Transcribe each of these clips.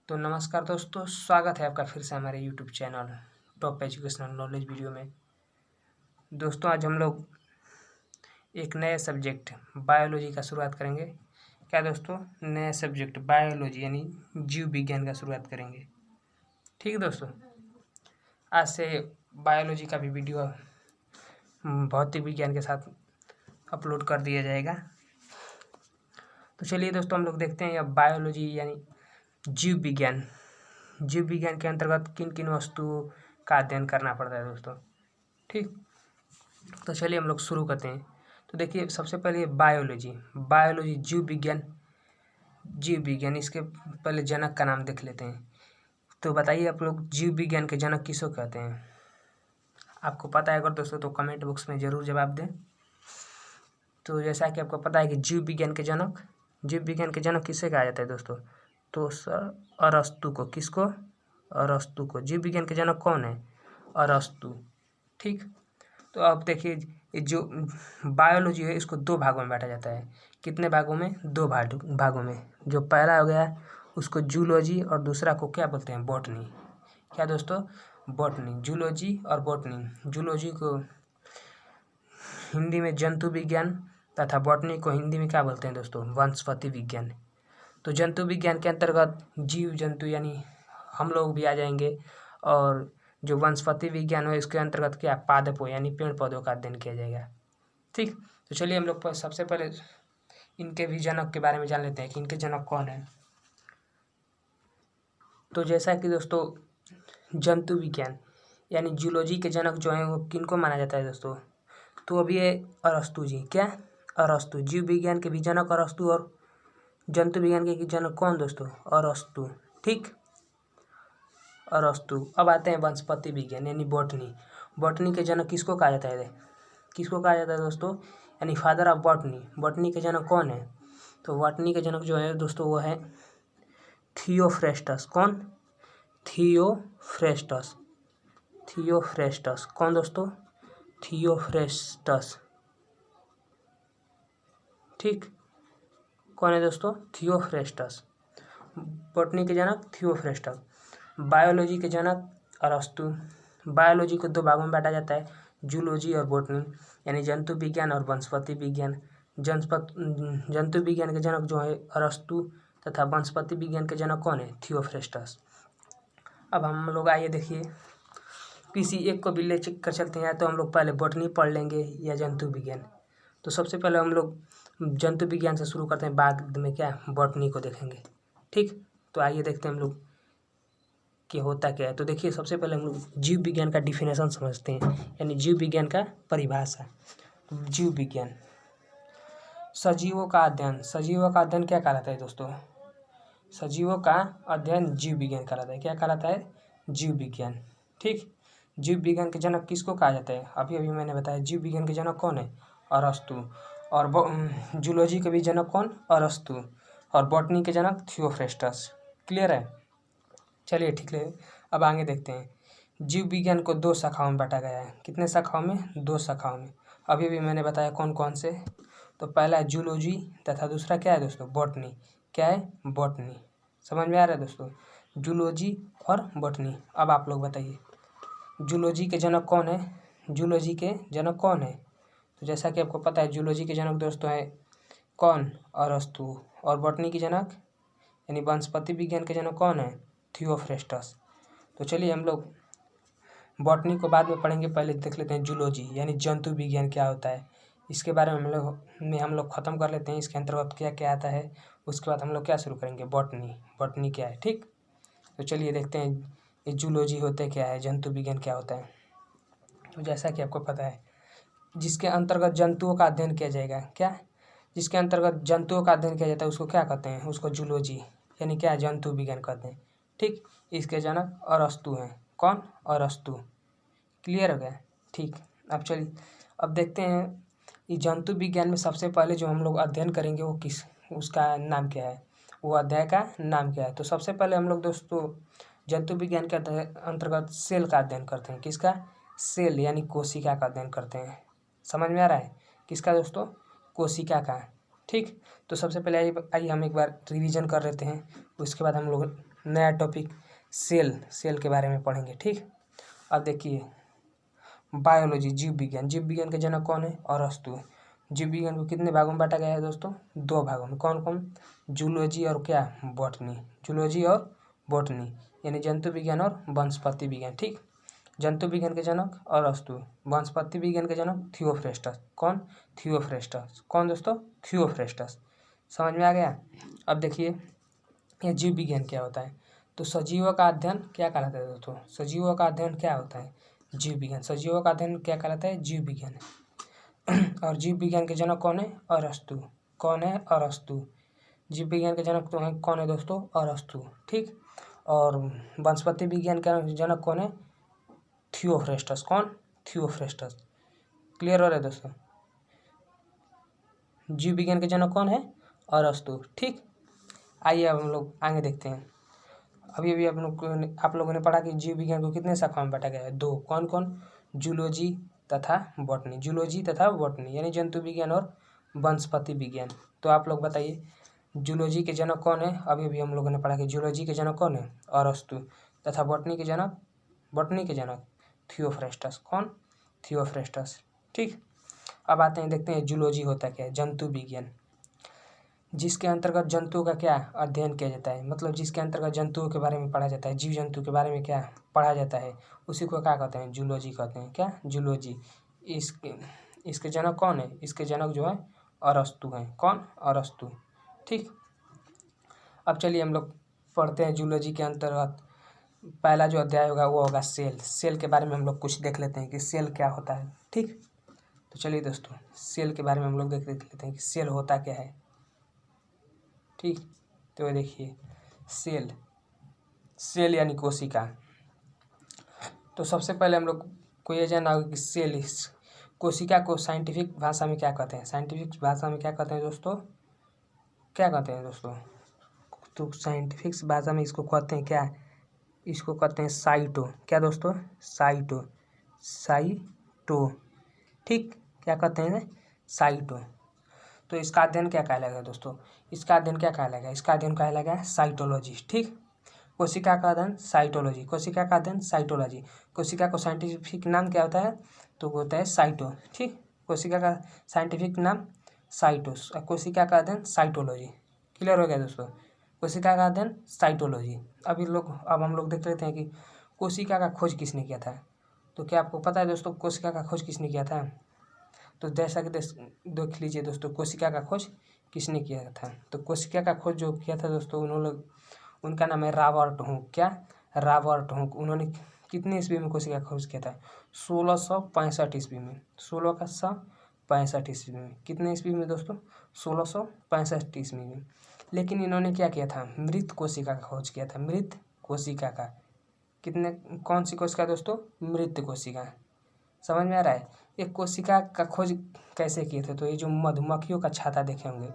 तो नमस्कार दोस्तों, स्वागत है आपका फिर से हमारे YouTube channel top educational knowledge video में। दोस्तों आज हम लोग एक नए सब्जेक्ट बायोलॉजी का शुरुआत करेंगे। क्या दोस्तों, नया सब्जेक्ट बायोलॉजी यानी जीव विज्ञान का शुरुआत करेंगे। ठीक है दोस्तों, आज से बायोलॉजी का भी वीडियो भौतिक विज्ञान के साथ अपलोड कर दिया जाएगा। तो चलिए दोस्तों, हम लोग देखते हैं अब बायोलॉजी यानी जीव विज्ञान के अंतर्गत किन किन वस्तुओं का अध्ययन करना पड़ता है दोस्तों। ठीक, तो चलिए हम लोग शुरू करते हैं। तो देखिए, सबसे पहले बायोलॉजी जीव विज्ञान इसके पहले जनक का नाम देख लेते हैं। तो बताइए आप लोग, जीव विज्ञान के जनक किसको कहते हैं? आपको पता है अगर दोस्तों तो कमेंट बॉक्स में ज़रूर जवाब दें। तो जैसा कि आपको पता है कि जीव विज्ञान के जनक किससे कहा जाता है दोस्तों? तो अरस्तु को। किसको? अरस्तु को। जीव विज्ञान के जनक कौन है? अरस्तु। ठीक, तो अब देखिए, ये जो बायोलॉजी है इसको दो भागों में बांटा जाता है। कितने भागों में? दो भागों में। जो पहला हो गया उसको जूलॉजी और दूसरा को क्या बोलते हैं? बॉटनी। क्या दोस्तों? बॉटनी। जूलॉजी और बॉटनी। जूलॉजी को हिंदी में जंतु विज्ञान तथा बॉटनी को हिंदी में क्या बोलते हैं दोस्तों? वनस्पति विज्ञान। तो जंतु विज्ञान के अंतर्गत जीव जंतु यानी हम लोग भी आ जाएंगे, और जो वनस्पति विज्ञान है इसके अंतर्गत क्या? पादपों यानी पेड़ पौधों का अध्ययन किया जाएगा। ठीक, तो चलिए हम लोग सबसे पहले इनके भी जनक के बारे में जान लेते हैं कि इनके जनक कौन है। तो जैसा कि दोस्तों, जंतु विज्ञान यानी जूलॉजी के जनक जो हैं वो किनको माना जाता है दोस्तों? तो अभी है अरस्तु जी। क्या? अरस्तु। जीव विज्ञान के भी जनक अरस्तु और जंतु विज्ञान के जनक कौन दोस्तों? अरस्तु। ठीक, अरस्तु। अब आते हैं वनस्पति विज्ञान यानी बॉटनी। बॉटनी के जनक किसको कहा जाता है? किसको कहा जाता है दोस्तों? यानी फादर ऑफ बॉटनी। बॉटनी के जनक कौन है? तो बॉटनी के जनक जो है दोस्तों वो है थियोफ्रेस्टस। कौन? थियोफ्रेस्टस। थियोफ्रेस्टस। कौन दोस्तों? थियोफ्रेस्टस। ठीक, कौन है दोस्तों? थियोफ्रेस्टस। बॉटनी के जनक थियोफ्रेस्टस। बायोलॉजी के जनक अरस्तु। बायोलॉजी को दो भागों में बांटा जाता है, जूलॉजी और बॉटनी यानी जंतु विज्ञान और वनस्पति विज्ञान। जंतु विज्ञान के जनक जो है अरस्तु तथा वनस्पति विज्ञान के जनक कौन है? थियोफ्रेस्टस। अब हम लोग आइए देखिए, किसी एक को भी ले कर चलते हैं, या तो हम लोग पहले बॉटनी पढ़ लेंगे या जंतु विज्ञान। तो सबसे पहले हम लोग जंतु विज्ञान से शुरू करते हैं, बाद में क्या बॉटनी को देखेंगे। ठीक, तो आइए देखते हैं हम लोग कि होता क्या है। तो देखिए, सबसे पहले हम लोग जीव विज्ञान का डिफिनेशन समझते हैं यानी जीव विज्ञान का परिभाषा। जीव विज्ञान सजीवों का अध्ययन। सजीवों का अध्ययन क्या कहलाता है दोस्तों? सजीवों का अध्ययन जीव विज्ञान कहलाता है। क्या कहलाता है? जीव विज्ञान। ठीक, जीव विज्ञान के जनक किसको कहा जाता है? अभी अभी मैंने बताया, जीव विज्ञान के जनक कौन है? अरस्तु। और जूलॉजी के भी जनक कौन? अरस्तु। और बॉटनी के जनक थियोफ्रेस्टस। क्लियर है? चलिए ठीक है, अब आगे देखते हैं। जीव विज्ञान को दो शाखाओं में बांटा गया है। कितने शाखाओं में? दो शाखाओं में। अभी भी मैंने बताया कौन कौन से। तो पहला है जूलॉजी तथा दूसरा क्या है दोस्तों? बॉटनी। क्या है? बॉटनी। समझ में आ रहा है दोस्तों? जूलॉजी और बॉटनी। अब आप लोग बताइए, जूलॉजी के जनक कौन है? जूलॉजी के जनक कौन है? तो जैसा कि आपको पता है, जूलॉजी के जनक दोस्तों है कौन? अरस्तु। और बॉटनी के जनक यानी वनस्पति विज्ञान के जनक कौन है? थियोफ्रेस्टस। तो चलिए हम लोग बॉटनी को बाद में पढ़ेंगे, पहले देख लेते हैं जूलॉजी यानी जंतु विज्ञान क्या होता है। इसके बारे में हम लोग ख़त्म कर लेते हैं, इसके अंतर्गत क्या क्या आता है। उसके बाद हम लोग क्या शुरू करेंगे? बॉटनी क्या है। ठीक, तो चलिए देखते हैं ये जूलॉजी होते क्या है, जंतु विज्ञान क्या होता है। तो जैसा कि आपको पता है, जिसके अंतर्गत जंतुओं का अध्ययन किया जाएगा। क्या? जिसके अंतर्गत जंतुओं का अध्ययन किया जाता है उसको क्या कहते हैं? उसको जूलॉजी यानी क्या? जंतु विज्ञान कहते हैं। ठीक, इसके जनक अरस्तु हैं। कौन? अरस्तु। क्लियर हो गया? ठीक, अब चलिए अब देखते हैं ये जंतु विज्ञान में सबसे पहले जो हम लोग अध्ययन करेंगे वो उसका नाम क्या है, वो अध्याय का नाम क्या है। तो सबसे पहले हम लोग दोस्तों जंतु विज्ञान के अंतर्गत सेल का अध्ययन करते हैं। किसका? सेल यानी कोशिका का अध्ययन करते हैं। समझ में आ रहा है? किसका दोस्तों? कोशिका का। ठीक, तो सबसे पहले आइए हम एक बार रिवीजन कर लेते हैं, उसके बाद हम लोग नया टॉपिक सेल के बारे में पढ़ेंगे। ठीक, अब देखिए बायोलॉजी, जीव विज्ञान के जनक कौन है? अरस्तु। जीव विज्ञान को कितने भागों में बांटा गया है दोस्तों? 2 भागों में। कौन कौन? जूलॉजी और क्या? बॉटनी। जूलॉजी और बॉटनी यानी जंतु विज्ञान और वनस्पति विज्ञान। ठीक, जंतु विज्ञान के जनक अरस्तु, वनस्पति विज्ञान के जनक थियोफ्रेस्टस। कौन? थियोफ्रेस्टस। कौन दोस्तों? थियोफ्रेस्टस। समझ में आ गया? अब देखिए यह जीव विज्ञान क्या होता है? तो सजीवों का अध्ययन क्या कहलाता है दोस्तों? सजीवों का अध्ययन क्या होता है? जीव विज्ञान। सजीवों का अध्ययन क्या कहलाता है? जीव विज्ञान। और जीव विज्ञान के जनक कौन है? अरस्तु। कौन है? अरस्तु। जीव विज्ञान के जनक तो है कौन है दोस्तों? अरस्तु। ठीक, और वनस्पति विज्ञान का जनक कौन है? थियोफ्रेस्टस। कौन? थियोफ्रेस्टस। क्लियर हो रहा है दोस्तों? जीव विज्ञान के जनक कौन है? अरस्तु। ठीक, आइए अब हम लोग आगे देखते हैं। अभी आप लोगों ने पढ़ा कि जीव विज्ञान को कितने शाखाओं में बांटा गया है? 2। कौन कौन? जूलॉजी तथा बॉटनी। जूलॉजी तथा बॉटनी यानी जंतु विज्ञान और वनस्पति विज्ञान। तो आप लोग बताइए जूलॉजी के जनक कौन है? अभी हम लोगों ने पढ़ा कि जूलॉजी के जनक कौन है? अरस्तु। तथा बॉटनी के जनक थियोफ्रेस्टस। कौन? थियोफ्रेस्टस। ठीक, अब आते हैं, देखते हैं जूलॉजी होता क्या है? जंतु विज्ञान, जिसके अंतर्गत जंतुओं का क्या अध्ययन किया जाता है, मतलब जिसके अंतर्गत जंतुओं के बारे में पढ़ा जाता है, जीव जंतु के बारे में क्या पढ़ा जाता है, उसी को क्या कहते हैं? जूलॉजी कहते हैं। क्या? जूलॉजी। इसके जनक कौन है? इसके जनक जो है अरस्तु हैं। कौन? अरस्तु। ठीक, अब चलिए हम लोग पढ़ते हैं जूलॉजी के अंतर्गत पहला जो अध्याय होगा वो होगा सेल के बारे में हम लोग कुछ देख लेते हैं कि सेल क्या होता है। ठीक, तो चलिए दोस्तों सेल के बारे में हम लोग देख लेते हैं कि सेल होता क्या है। ठीक, तो देखिए सेल यानी कोशिका। तो सबसे पहले हम लोग को ये जानना होगा कि सेल, इस कोशिका को साइंटिफिक भाषा में क्या कहते हैं? साइंटिफिक भाषा में क्या कहते हैं दोस्तों? क्या कहते हैं दोस्तों? तो साइंटिफिक भाषा में इसको कहते हैं क्या? इसको कहते हैं साइटो। क्या दोस्तों? साइटो। ठीक, क्या कहते हैं? साइटो। तो इसका अध्ययन क्या कहलाएगा दोस्तों? इसका अध्ययन क्या कहलाएगा? इसका अध्ययन कहलाएगा साइटोलॉजी। ठीक, कोशिका का अध्ययन साइटोलॉजी। कोशिका का अध्ययन साइटोलॉजी। कोशिका को साइंटिफिक नाम क्या होता है? तो वो होता है साइटो। ठीक, कोशिका का साइंटिफिक नाम साइटोस, कोशिका का अध्ययन साइटोलॉजी। क्लियर हो गया दोस्तों? कोशिका का अध्ययन साइटोलॉजी। अब हम लोग देख लेते हैं कि कोशिका का खोज किसने किया था। तो क्या आपको पता है दोस्तों कोशिका का खोज किसने किया था? तो जैसा कि देख लीजिए दोस्तों, कोशिका का खोज किसने किया था? तो कोशिका का खोज जो किया था दोस्तों उनका नाम है रॉबर्ट हुक। क्या? Robert Hooke. उन्होंने कितने ईस्वी में कोशिका का खोज किया था? 1665 ईस्वी में। 1665 ईस्वी में। कितने ईस्वी में दोस्तों? 1665 ईस्वी में। लेकिन इन्होंने क्या किया था? मृत कोशिका का खोज किया था। मृत कोशिका का कौन सी कोशिका दोस्तों? मृत कोशिका। समझ में आ रहा है? एक कोशिका का खोज कैसे किए थे? तो ये जो मधुमक्खियों का छाता देखे होंगे,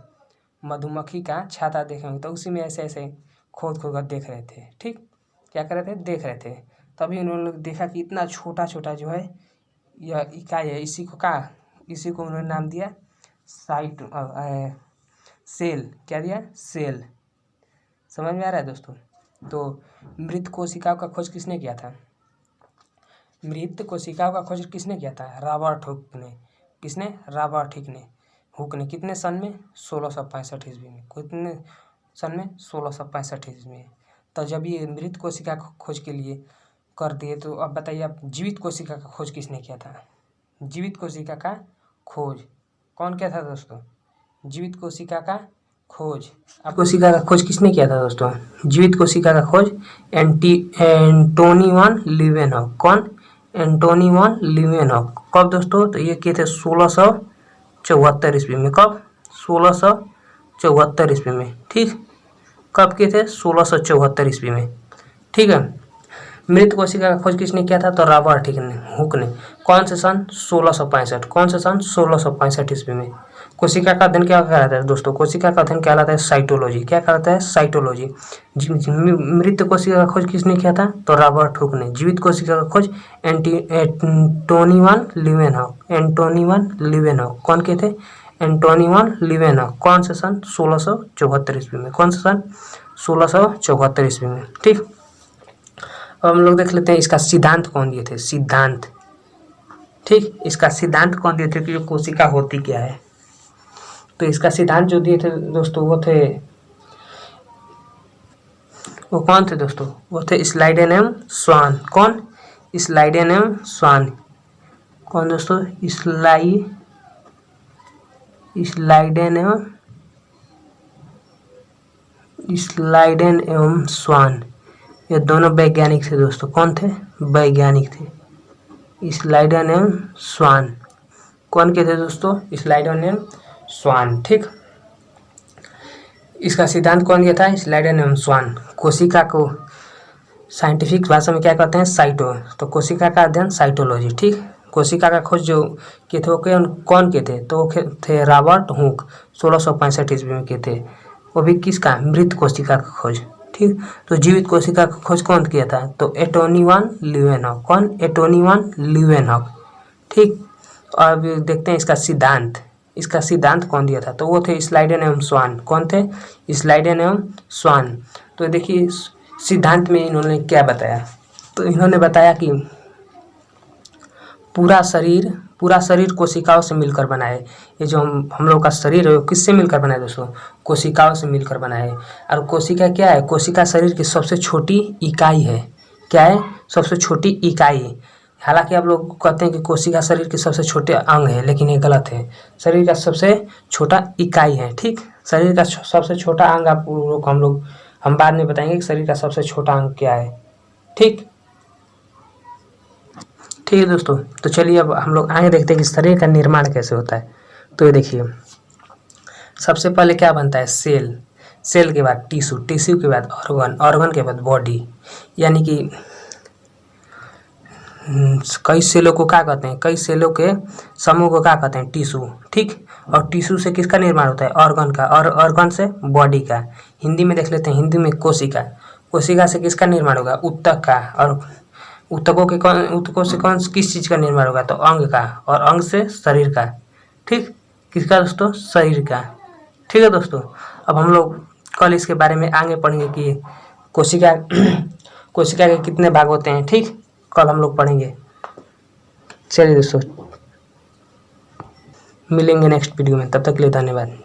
मधुमक्खी का छाता देखे होंगे, तो उसी में ऐसे ऐसे खोद कर देख रहे थे। ठीक, क्या कर रहे थे? देख रहे थे। तभी उन्होंने देखा कि इतना छोटा छोटा जो है यह इकाई है, इसी को उन्होंने नाम दिया सेल। क्या दिया? सेल। समझ में आ रहा है दोस्तों? तो मृत कोशिकाओं का खोज किसने किया था? मृत कोशिकाओं का खोज किसने किया था? रॉबर्ट हुक ने। किसने? रॉबर्ट हुक ने। कितने सन में? 1665 ईस्वी में। कितने सन में? 1665 ईस्वी में। तो जब ये मृत कोशिका खोज के लिए कर दिए, तो अब बताइए आप जीवित कोशिका का खोज किसने किया था? जीवित कोशिका का खोज कौन किया था दोस्तों? जीवित कोशिका का खोज। अब कोशिका का खोज किसने किया था दोस्तों? जीवित कोशिका का खोज एंटोनी वन लीवेनहॉक। कौन? Antonie van Leeuwenhoek. कब दोस्तों? तो ये किए थे 1674 ईस्वी में। कब? 1674 ईस्वी में। ठीक, कब किए थे? 1674 ईस्वी में। ठीक है। मृत कोशिका का खोज किसने किया था? तो रॉबर्ट हुक ने। कौन से सन? 1665। कौन से सन? 1665 ईस्वी में। कोशिका का अध्ययन क्या कहलाता है दोस्तों? कोशिका का अध्ययन कहलाता है साइटोलॉजी। क्या कहलाता है? साइटोलॉजी। मृत कोशिका का खोज किसने किया था? तो रॉबर्ट हुक ने। जीवित कोशिका का खोज एंटोनी वन लीवेनहॉक। कौन किए थे? Antonie van Leeuwenhoek. कौन से सन? 1674 ईस्वी में। कौन से सन? 1674 ईस्वी में। ठीक, अब हम लोग देख लेते हैं इसका सिद्धांत कौन दिए थे। सिद्धांत, ठीक, इसका सिद्धांत कौन दिए थे कि जो कोशिका होती क्या है। तो इसका सिद्धांत जो दिए थे दोस्तों वो कौन थे दोस्तों, वो थे स्लाइडेन एवं स्वान। कौन? स्लाइडेन एवं स्वान। कौन दोस्तों? स्लाइडेन एवं स्वान, ये दोनों वैज्ञानिक थे दोस्तों। कौन थे? वैज्ञानिक थे, स्लाइडेन एवं स्वान। कौन के थे दोस्तों? स्लाइडेन एवं स्वान। ठीक, इसका सिद्धांत कौन दिया था? स्लाइडेन एवं स्वान। कोशिका को साइंटिफिक भाषा में क्या कहते हैं? साइटो। तो कोशिका का अध्ययन साइटोलॉजी। ठीक, कोशिका का खोज जो किए थे वो कौन के थे? तो थे रॉबर्ट हुक, 1665 ईस्वी में किए थे। वो भी किसका? मृत कोशिका का खोज। ठीक, तो जीवित कोशिका का खोज कौन किया था? तो एंटोनी वान लीeuwenhoek। कौन? एंटोनी वान लीeuwenhoek। ठीक, और अब देखते हैं इसका सिद्धांत। इसका सिद्धांत कौन दिया था? तो वो थे स्लाइडेन एवं स्वान। कौन थे? स्लाइडेन एवं स्वान। तो देखिए सिद्धांत में इन्होंने क्या बताया। तो इन्होंने बताया कि पूरा शरीर कोशिकाओं से मिलकर बना है। ये जो हम लोग का शरीर है वो किससे मिलकर बना है दोस्तों? कोशिकाओं से मिलकर बना है। और कोशिका क्या है? कोशिका शरीर की सबसे छोटी इकाई है। क्या है? सबसे छोटी इकाई। हालांकि आप लोग कहते हैं कि कोशिका शरीर के सबसे छोटे अंग है, लेकिन ये गलत है। शरीर का सबसे छोटा इकाई है। ठीक, शरीर का सबसे छोटा अंग हम बाद में बताएंगे कि शरीर का सबसे छोटा अंग क्या है। ठीक है दोस्तों, तो चलिए अब हम लोग आगे देखते हैं कि शरीर का निर्माण कैसे होता है। तो ये देखिए, सबसे पहले क्या बनता है? सेल के बाद टिश्यू के बाद ऑर्गन के बाद बॉडी। यानी कि कई सेलों को क्या कहते हैं? कई सेलों के समूह को क्या कहते हैं? टिश्यू। ठीक, और टिश्यू से किसका निर्माण होता है? ऑर्गन का, और ऑर्गन से बॉडी का। हिंदी में देख लेते हैं, हिंदी में कोशिका से किसका निर्माण होगा? ऊतक का। और ऊतकों से किस चीज़ का निर्माण होगा? तो अंग का, और अंग से शरीर का। ठीक, किसका दोस्तों? शरीर का। ठीक है दोस्तों, अब हम लोग कल इसके बारे में आगे पढ़ेंगे कि कोशिका के कितने भाग होते हैं। ठीक, कल हम लोग पढ़ेंगे। चलिए दोस्तों, मिलेंगे नेक्स्ट वीडियो में, तब तक के लिए धन्यवाद।